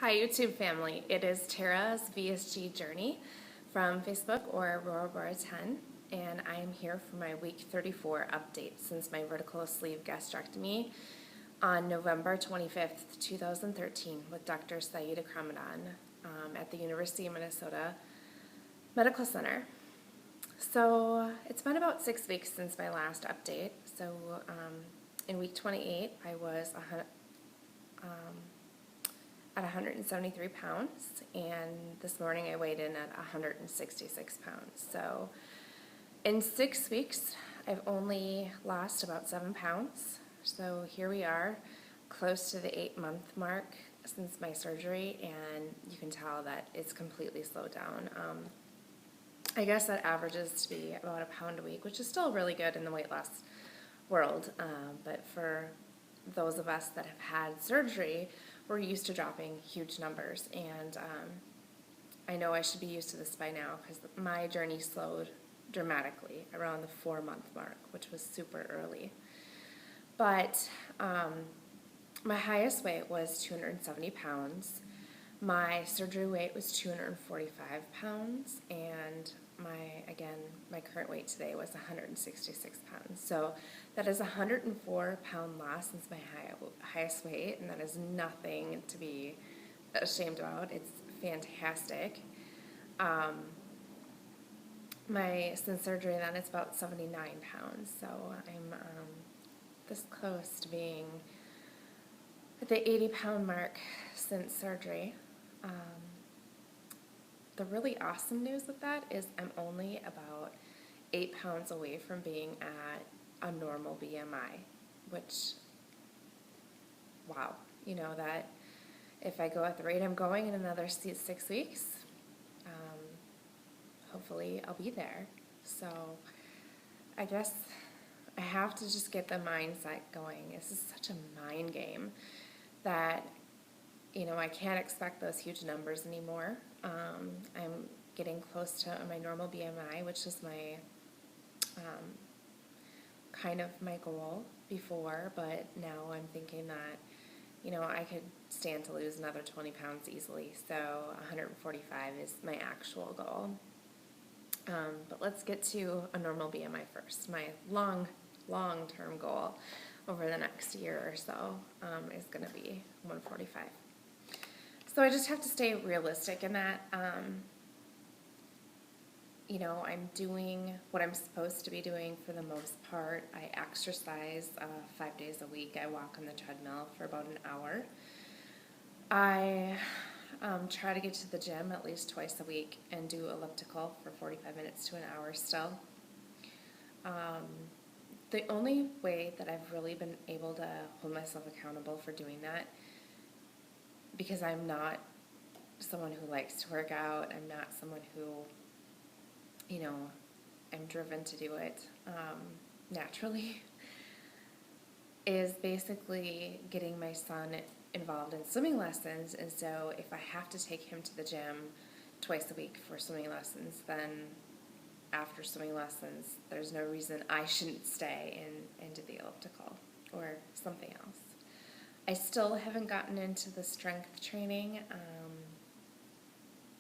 Hi YouTube family, it is Tara's VSG journey from Facebook or Aurora Bora 10, and I am here for my week 34 update since my vertical sleeve gastrectomy on November 25th, 2013 with Dr. Saeed Akramadan at the University of Minnesota Medical Center. So it's been about 6 weeks since my last update. So in week 28 I was at 173 pounds, and this morning I weighed in at 166 pounds. So in 6 weeks, I've only lost about 7 pounds. So here we are, close to the 8-month mark since my surgery, and you can tell that it's completely slowed down. I guess that averages to be about a pound a week, which is still really good in the weight loss world, but for those of us that have had surgery, we're used to dropping huge numbers, and I know I should be used to this by now because my journey slowed dramatically around the 4-month mark, which was super early. But my highest weight was 270 pounds. My surgery weight was 245 pounds, and my current weight today was 166 pounds. So that is a 104-pound loss since my highest weight, and that is nothing to be ashamed about. It's fantastic. Since surgery then, it's about 79 pounds. So I'm this close to being at the 80-pound mark since surgery. The really awesome news with that is I'm only about 8 pounds away from being at a normal BMI, which, wow, you know, that if I go at the rate I'm going in another 6 weeks, hopefully I'll be there. So I guess I have to just get the mindset going. This is such a mind game that, you know, I can't expect those huge numbers anymore. I'm getting close to my normal BMI, which is my kind of my goal before, but now I'm thinking that, you know, I could stand to lose another 20 pounds easily, so 145 is my actual goal. But let's get to a normal BMI first. My long-term goal over the next year or so is going to be 145. So I just have to stay realistic in that. You know, I'm doing what I'm supposed to be doing for the most part. I exercise 5 days a week. I walk on the treadmill for about an hour. I try to get to the gym at least twice a week and do elliptical for 45 minutes to an hour still. The only way that I've really been able to hold myself accountable for doing that, because I'm not someone who likes to work out, I'm not someone who, you know, I'm driven to do it naturally, is basically getting my son involved in swimming lessons. And so if I have to take him to the gym twice a week for swimming lessons, then after swimming lessons, there's no reason I shouldn't stay and do the elliptical or something else. I still haven't gotten into the strength training,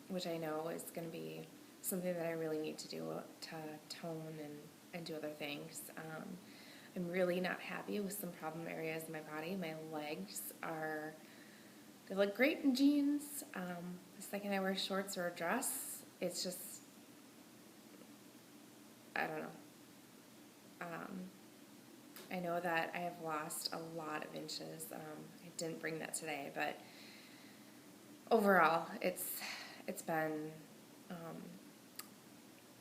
which I know is going to be something that I really need to do to tone and do other things. I'm really not happy with some problem areas in my body. My legs they look great in jeans. The second I wear shorts or a dress, it's just, I don't know. I know that I have lost a lot of inches. I didn't bring that today, but overall, it's been,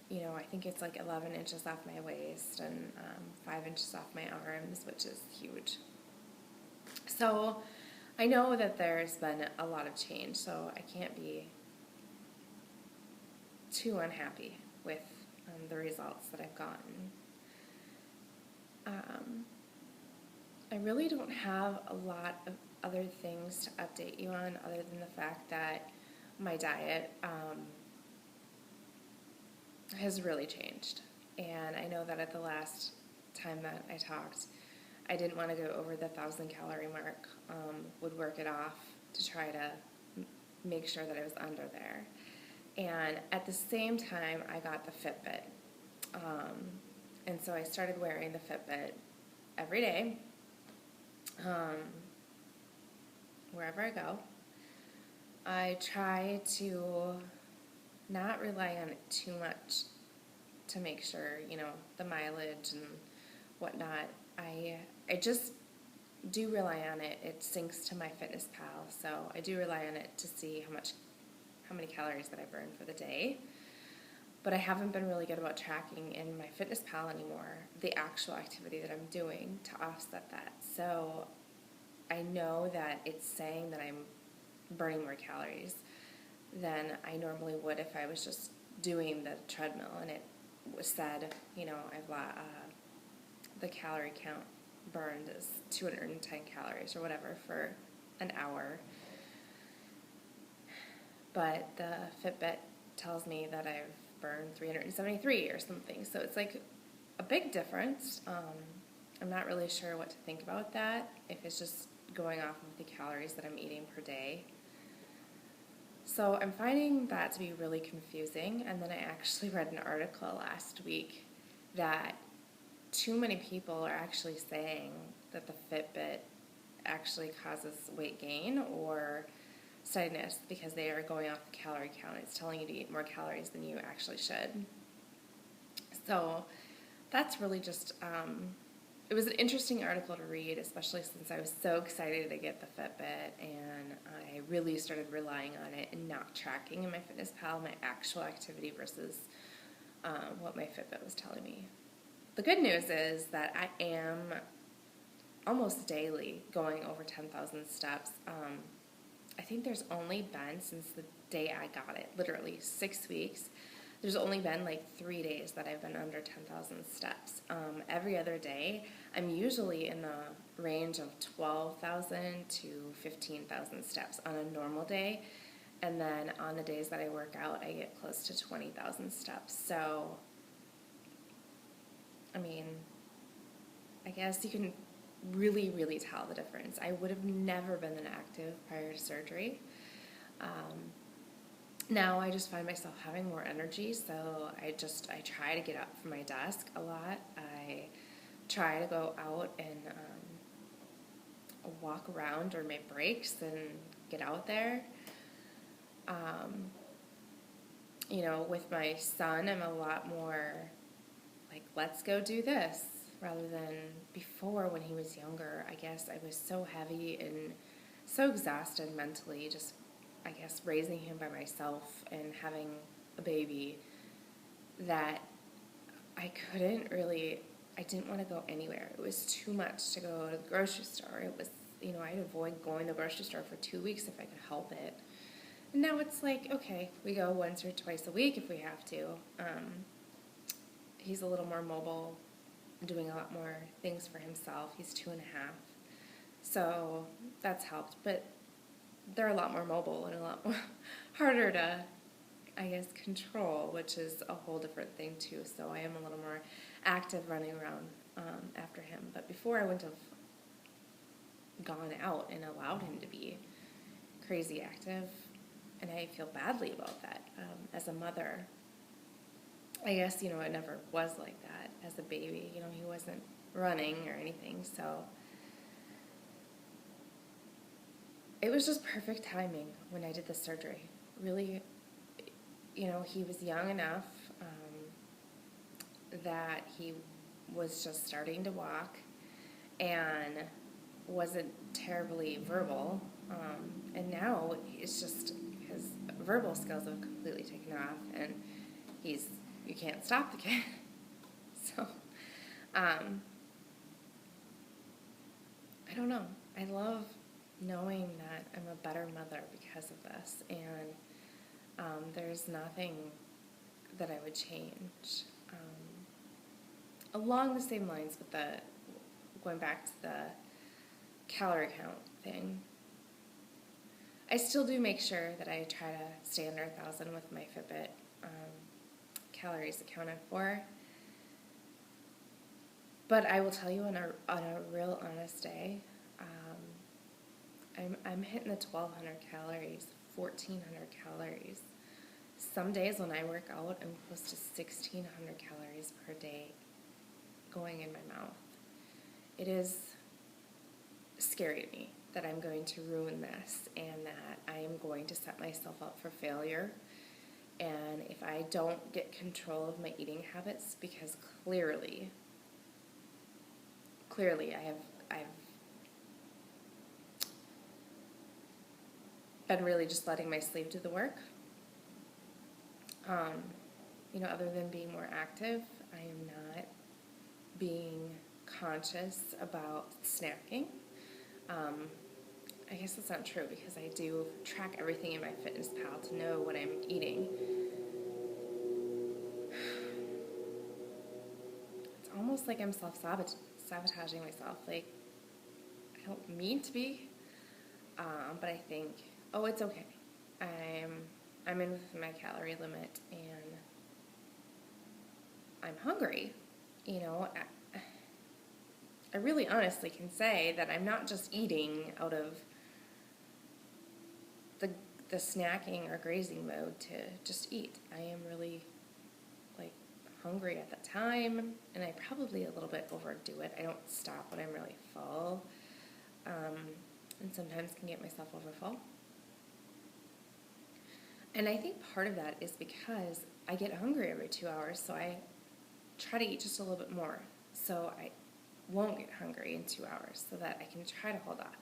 you know, I think it's like 11 inches off my waist and 5 inches off my arms, which is huge. So I know that there's been a lot of change, so I can't be too unhappy with the results that I've gotten. I really don't have a lot of other things to update you on other than the fact that my diet has really changed. And I know that at the last time that I talked, I didn't want to go over the 1,000-calorie mark, would work it off to try to make sure that I was under there. And at the same time, I got the FitBit. And so I started wearing the FitBit every day, wherever I go. I try to not rely on it too much to make sure, the mileage and whatnot. I just do rely on it. It syncs to MyFitnessPal, so I do rely on it to see how many calories that I burn for the day. But I haven't been really good about tracking in MyFitnessPal anymore the actual activity that I'm doing to offset that. So I know that it's saying that I'm burning more calories than I normally would if I was just doing the treadmill, and it was said, the calorie count burned is 210 calories or whatever for an hour. But the Fitbit tells me that I've burned 373 or something. So it's like a big difference. I'm not really sure what to think about that, if it's just going off of the calories that I'm eating per day. So I'm finding that to be really confusing. And then I actually read an article last week that too many people are actually saying that the Fitbit actually causes weight gain or steadiness because they are going off the calorie count. It's telling you to eat more calories than you actually should. So that's really just, it was an interesting article to read, especially since I was so excited to get the Fitbit, and I really started relying on it and not tracking in MyFitnessPal my actual activity versus what my Fitbit was telling me. The good news is that I am almost daily going over 10,000 steps. I think there's only been, since the day I got it, literally 6 weeks, there's only been like 3 days that I've been under 10,000 steps. Every other day, I'm usually in the range of 12,000 to 15,000 steps on a normal day. And then on the days that I work out, I get close to 20,000 steps. So, I guess you can really, really tell the difference. I would have never been an active prior to surgery. Now I just find myself having more energy, so I try to get up from my desk a lot. I try to go out and walk around during my breaks and get out there. With my son, I'm a lot more like, let's go do this, rather than before when he was younger. I guess I was so heavy and so exhausted mentally, just, I guess, raising him by myself and having a baby, that I didn't want to go anywhere. It was too much to go to the grocery store. It was, I'd avoid going to the grocery store for 2 weeks if I could help it. And now it's like, okay, we go once or twice a week if we have to. He's a little more mobile, doing a lot more things for himself. He's 2.5. So that's helped. But they're a lot more mobile and a lot more harder to, I guess, control, which is a whole different thing too. So I am a little more active running around after him. But before, I wouldn't have gone out and allowed him to be crazy active. And I feel badly about that as a mother. I guess, it never was like that as a baby. He wasn't running or anything, so it was just perfect timing when I did the surgery. Really, he was young enough that he was just starting to walk and wasn't terribly verbal. And now it's just his verbal skills have completely taken off, and you can't stop the kid. So, I don't know. I love knowing that I'm a better mother because of this, and there's nothing that I would change. Along the same lines with going back to the calorie count thing, I still do make sure that I try to stay under 1,000 with my Fitbit calories accounted for. But I will tell you, on a real honest day, I'm hitting the 1,200 calories 1,400 calories. Some days when I work out, I'm close to 1,600 calories per day going in my mouth. It is scary to me that I'm going to ruin this and that I am going to set myself up for failure. And if I don't get control of my eating habits, because clearly I've been really just letting my sleep do the work. Other than being more active, I am not being conscious about snacking. I guess that's not true because I do track everything in my FitnessPal to know what I'm eating. It's almost like I'm self-sabotaging myself. Like, I don't mean to be, but I think, oh, it's okay. I'm in with my calorie limit and I'm hungry. I really honestly can say that I'm not just eating out of the snacking or grazing mode to just eat. I am really hungry at that time, and I probably a little bit overdo it. I don't stop when I'm really full, and sometimes can get myself over full. And I think part of that is because I get hungry every 2 hours, so I try to eat just a little bit more so I won't get hungry in 2 hours so that I can try to hold off.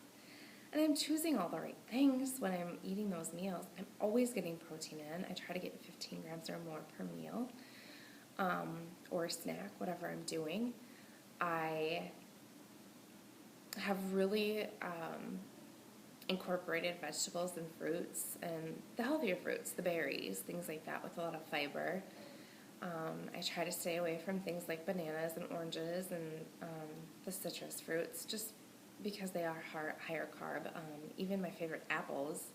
And I'm choosing all the right things when I'm eating those meals. I'm always getting protein in. I try to get 15 grams or more per meal, or snack, whatever I'm doing. I have really incorporated vegetables and fruits, and the healthier fruits, the berries, things like that with a lot of fiber. I try to stay away from things like bananas and oranges and the citrus fruits, just because they are higher carb. Even my favorite apples,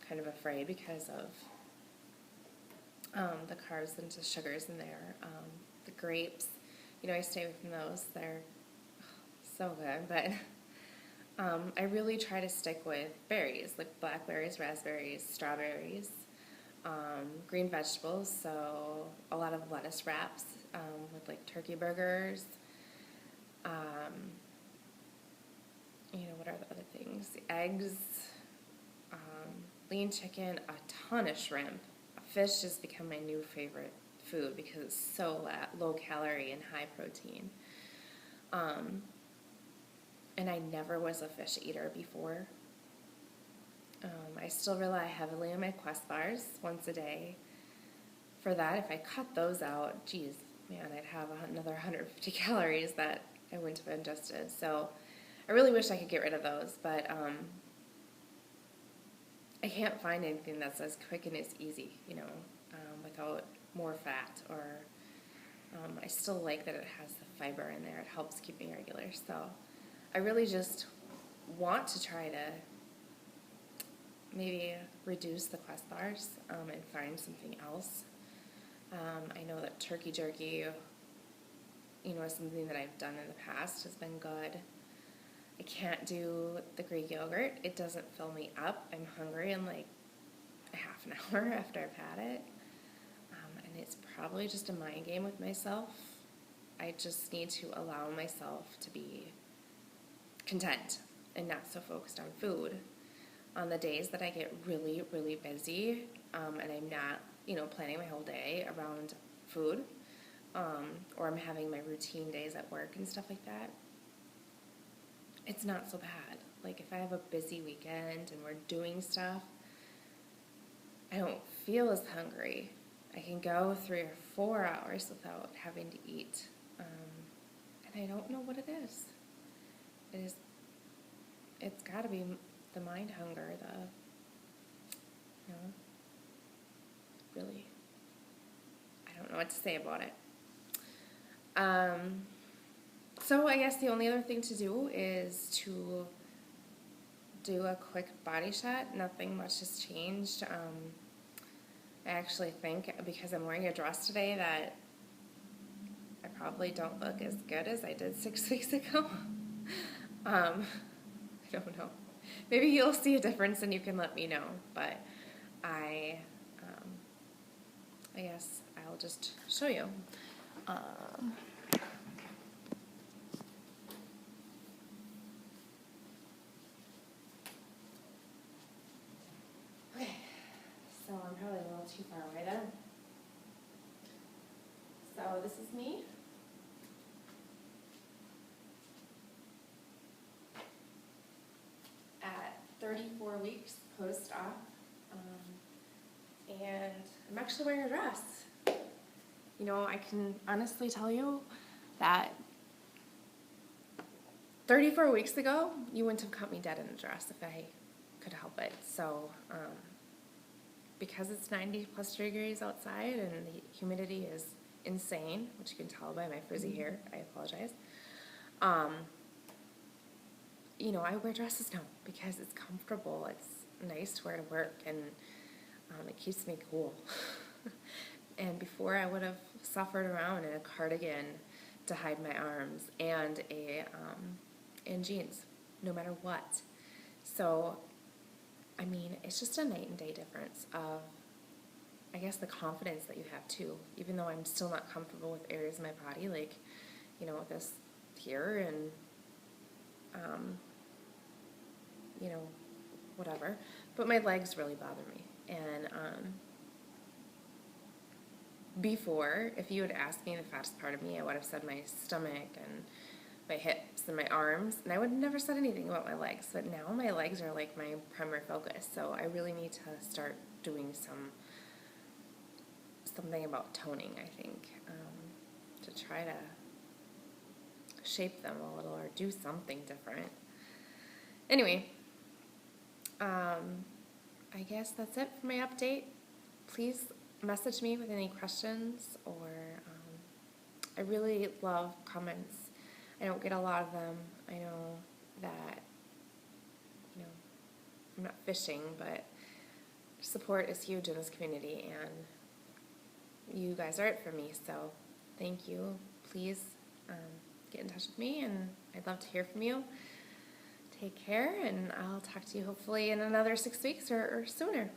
kind of afraid because of the carbs and the sugars in there. The grapes, I stay away from those. They're so good, but I really try to stick with berries, like blackberries, raspberries, strawberries, green vegetables, so a lot of lettuce wraps with turkey burgers. What are the other things? Eggs, lean chicken, a ton of shrimp. Fish has become my new favorite food because it's so low calorie and high protein. And I never was a fish eater before. I still rely heavily on my Quest bars once a day. For that, if I cut those out, geez, man, I'd have another 150 calories that I wouldn't have ingested. So I really wish I could get rid of those, but I can't find anything that's as quick and as easy, without more fat. Or I still like that it has the fiber in there. It helps keep me regular. So I really just want to try to maybe reduce the Quest bars and find something else. I know that turkey jerky, is something that I've done in the past, has been good. I can't do the Greek yogurt. It doesn't fill me up. I'm hungry in a half an hour after I've had it. And it's probably just a mind game with myself. I just need to allow myself to be content and not so focused on food. On the days that I get really, really busy and I'm not, planning my whole day around food, or I'm having my routine days at work and stuff like that, it's not so bad. If I have a busy weekend and we're doing stuff, I don't feel as hungry. I can go 3 or 4 hours without having to eat, and I don't know what it is. It's got to be the mind hunger, really, I don't know what to say about it. So I guess the only other thing to do is to do a quick body shot. Nothing much has changed. I actually think because I'm wearing a dress today that I probably don't look as good as I did 6 weeks ago. I don't know. Maybe you'll see a difference and you can let me know. But I guess I'll just show you. Okay, so I'm probably a little too far away then. So this is me. At 34 weeks post-op, and I'm actually wearing a dress. You know, I can honestly tell you that 34 weeks ago, you wouldn't have caught me dead in a dress if I could help it. So, because it's 90 plus degrees outside and the humidity is insane, which you can tell by my frizzy hair, I apologize. You know, I wear dresses now because it's comfortable, it's nice to wear to work, and it keeps me cool. And before I would have suffered around in a cardigan to hide my arms and and jeans, no matter what. So, I mean, it's just a night and day difference of, I guess, the confidence that you have too. Even though I'm still not comfortable with areas of my body, like, you know, this here and, you know, whatever. But my legs really bother me. And before, if you had asked me the fattest part of me, I would have said my stomach and my hips and my arms, and I would have never said anything about my legs. But now my legs are like my primary focus, so I really need to start doing something about toning, I think, to try to shape them a little or do something different. Anyway, I guess that's it for my update. Please message me with any questions, or I really love comments. I don't get a lot of them. I know that, you know, I'm not fishing, but support is huge in this community, and you guys are it for me, so thank you. Please get in touch with me, and I'd love to hear from you. Take care, and I'll talk to you hopefully in another 6 weeks or sooner.